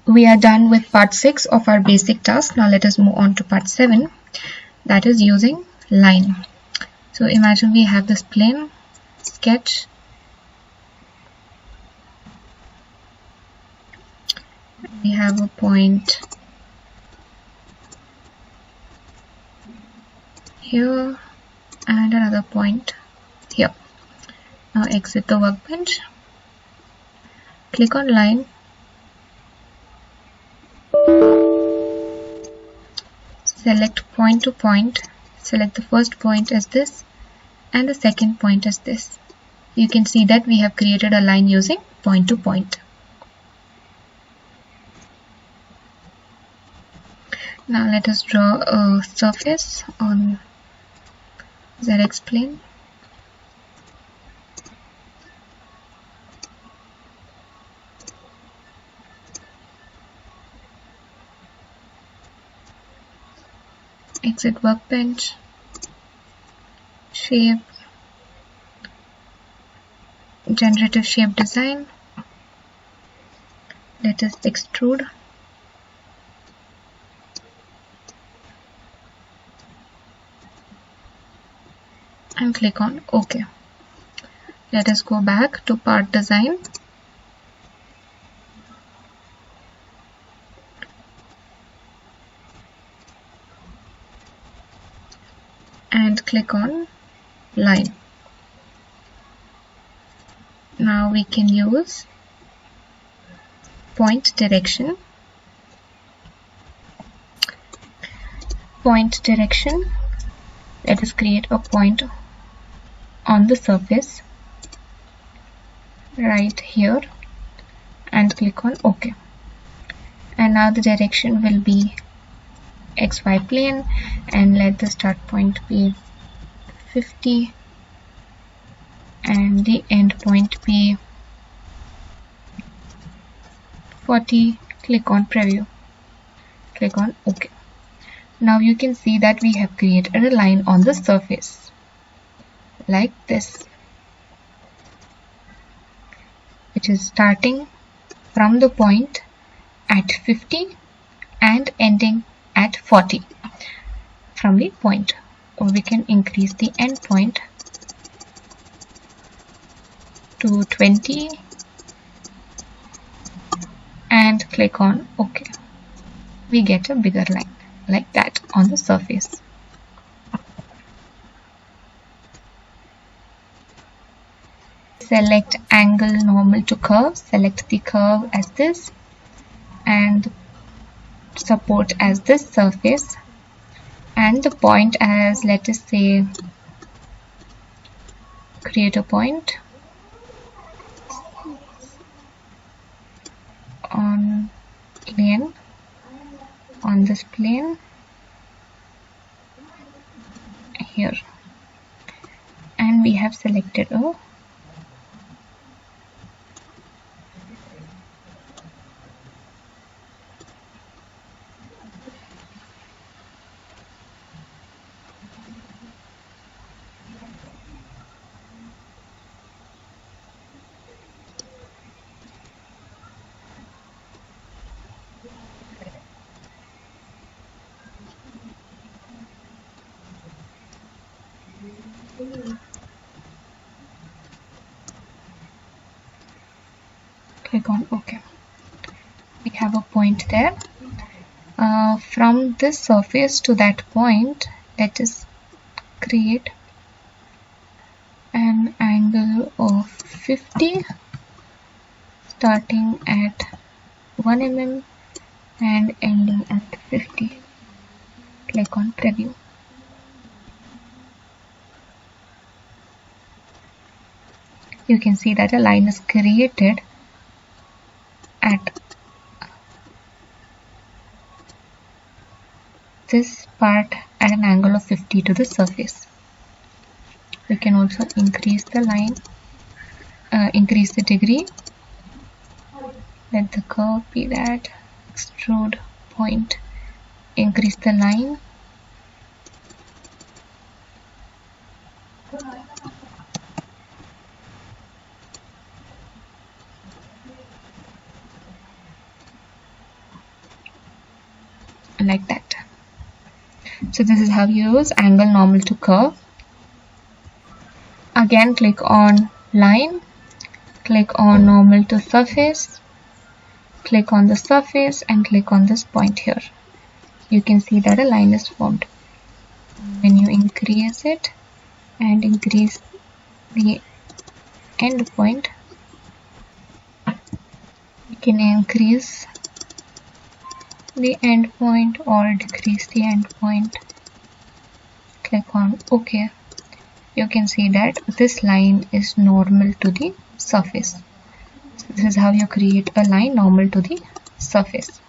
We are done with part 6 of our basic task. Now let us move on to part 7, that is using line. So imagine we have this plane, sketch, we have a point here and another point here. Now exit the workbench, click on line, select point to point, select the first point as this and the second point as this. You can see that we have created a line using point to point. Now let us draw a surface on ZX plane. Exit workbench, shape, generative shape design. Let us extrude. And click on OK. Let us go back to part design. And click on line. Now we can use point direction. Point direction. Let us create a point on the surface right here and click on OK. And now the direction will be XY plane, and let the start point be 50 and the end point be 40. Click on preview, click on OK. Now you can see that we have created a line on the surface like this, which is starting from the point at 50 and ending at 40 from the point. Or we can increase the end point to 20 and click on OK. We get a bigger line like that on the surface. Select angle normal to curve, select the curve as this and support as this surface and the point as, let us say, create a point on plane, on this plane here, and we have selected a click on OK. We have a point there. From this surface to that point, let us create an angle of 50 starting at 1 mm and ending at 50. Click on preview. You can see that a line is created at this part at an angle of 50 to the surface. We can also increase the line, increase the degree. Let the curve be that, extrude point, increase the line. like that. So this is how you use angle normal to curve. Again, click on line, click on normal to surface, click on the surface and click on this point here. You can see that a line is formed. When you increase it and increase the end point, you can increase the end point or decrease the end point. Click on OK. You can see that this line is normal to the surface. So this is how you create a line normal to the surface.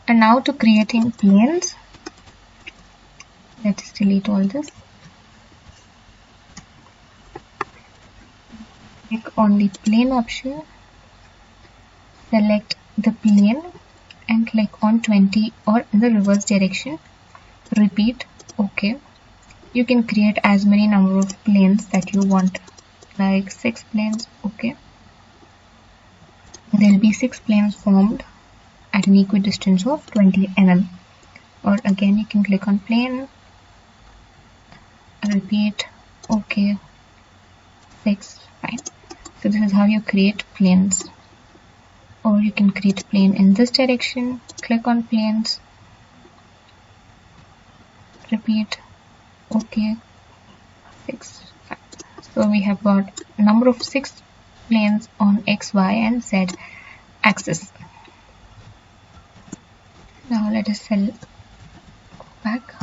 And now to creating planes. Let's delete all this. Click on the plane option, select the plane and click on 20 or in the reverse direction. Repeat OK. You can create as many number of planes that you want, like 6 planes. OK. There will be 6 planes formed at an equidistance of 20 mm. Or again you can click on plane, repeat OK, 6, fine. So this is how you create planes. Or you can create plane in this direction, click on planes, repeat OK, 6, fine. So we have got a number of 6 planes on X, Y and Z axis. Now let us go back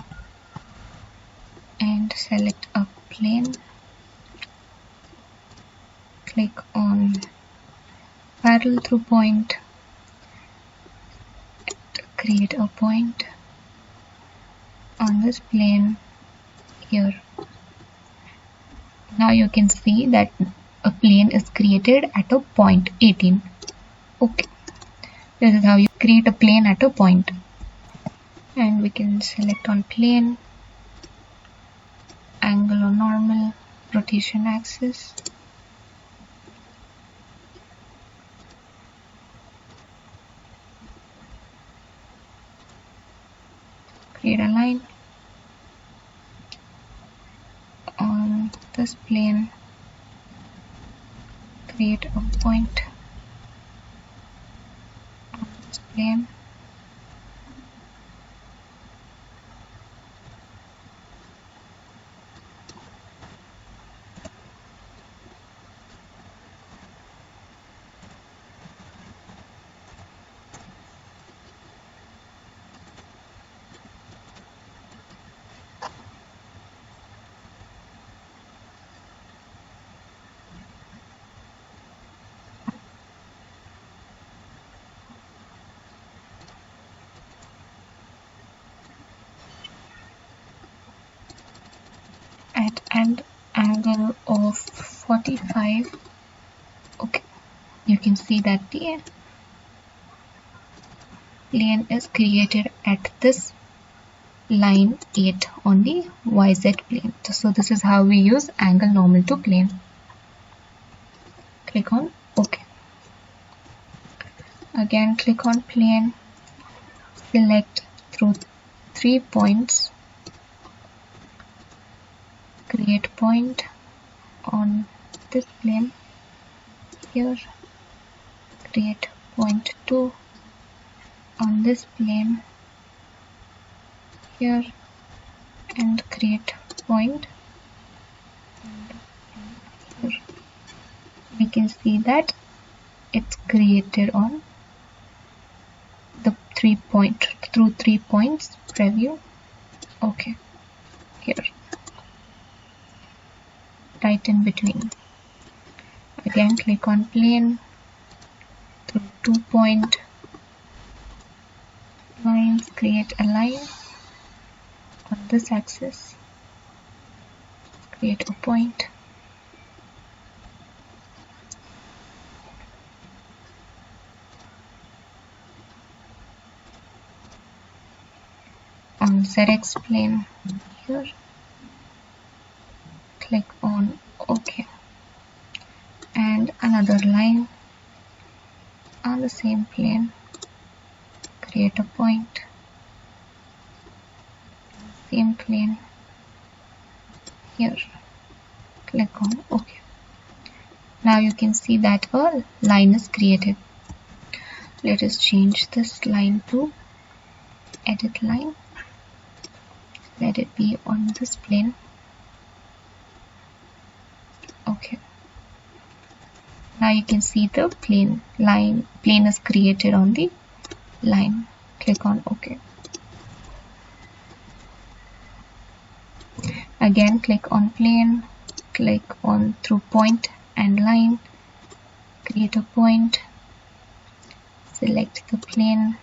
and select a plane. Click on parallel through point, create a point on this plane here. Now you can see that a plane is created at a point 18. Okay, this is how you create a plane at a point. And we can select on plane, angle or normal, rotation axis. Create a line on this plane, create a point on this plane, at an angle of 45. Okay, you can see that the plane is created at this line 8 on the YZ plane. So this is how we use angle normal to plane. Click on OK. Again click on plane, select through 3 points, create point on this plane here, create point 2 on this plane here and create point here. We can see that it's created on the 3 point through 3 points preview. Okay, here right in between. Again click on plane, through 2 point lines, create a line on this axis, create a point, on ZX plane here, click on OK, and another line on the same plane, create a point, same plane here, click on OK. Now you can see that a line is created. Let us change this line to edit line. Let it be on this plane. Okay. Now you can see the plane is created on the line. Click on OK. Again, click on plane, click on through point and line, create a point, select the plane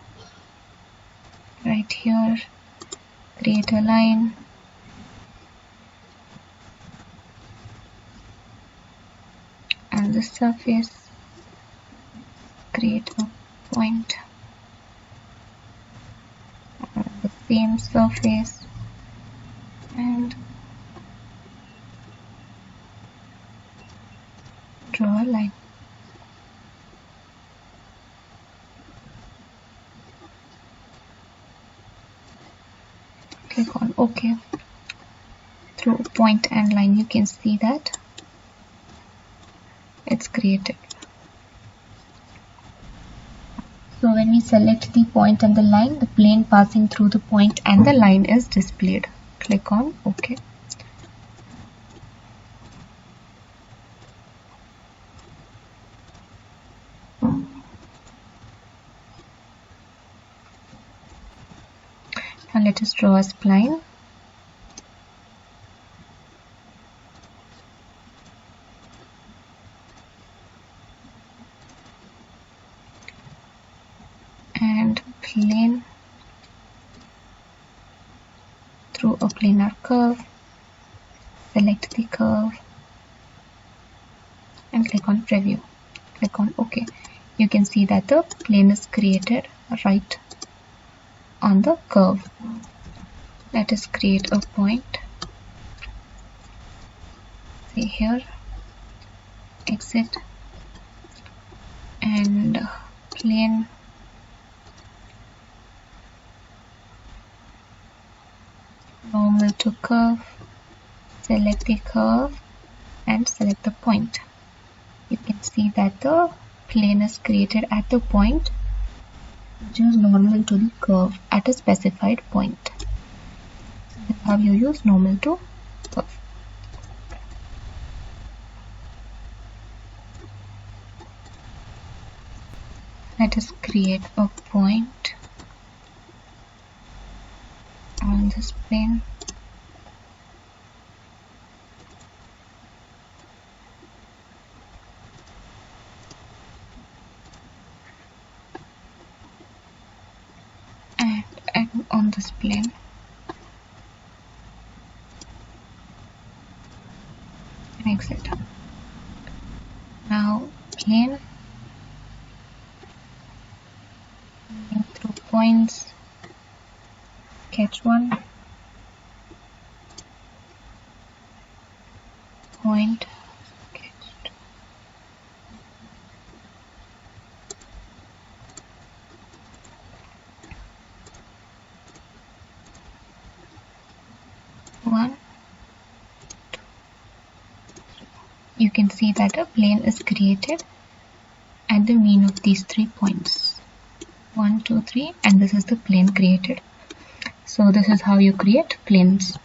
right here, create a line, and the surface, create a point on the same surface, and draw a line. Click on OK. Through point and line, you can see that it's created. So when we select the point and the line, the plane passing through the point and the line is displayed. Click on OK. Now let us draw a spline. And plane through a planar curve. Select the curve and click on preview. Click on OK. You can see that the plane is created right on the curve. Let us create a point. See here, exit, and plane, normal to curve, select the curve and select the point. You can see that the plane is created at the point which is normal to the curve at a specified point. So this is how you use normal to curve. Let us create a point on this plane. And on this plane. And exit. Now plane through points, sketch one, point, sketch two. One, two, three. You can see that a plane is created at the mean of these 3 points. 1, 2, 3, and this is the plane created. So this is how you create planes.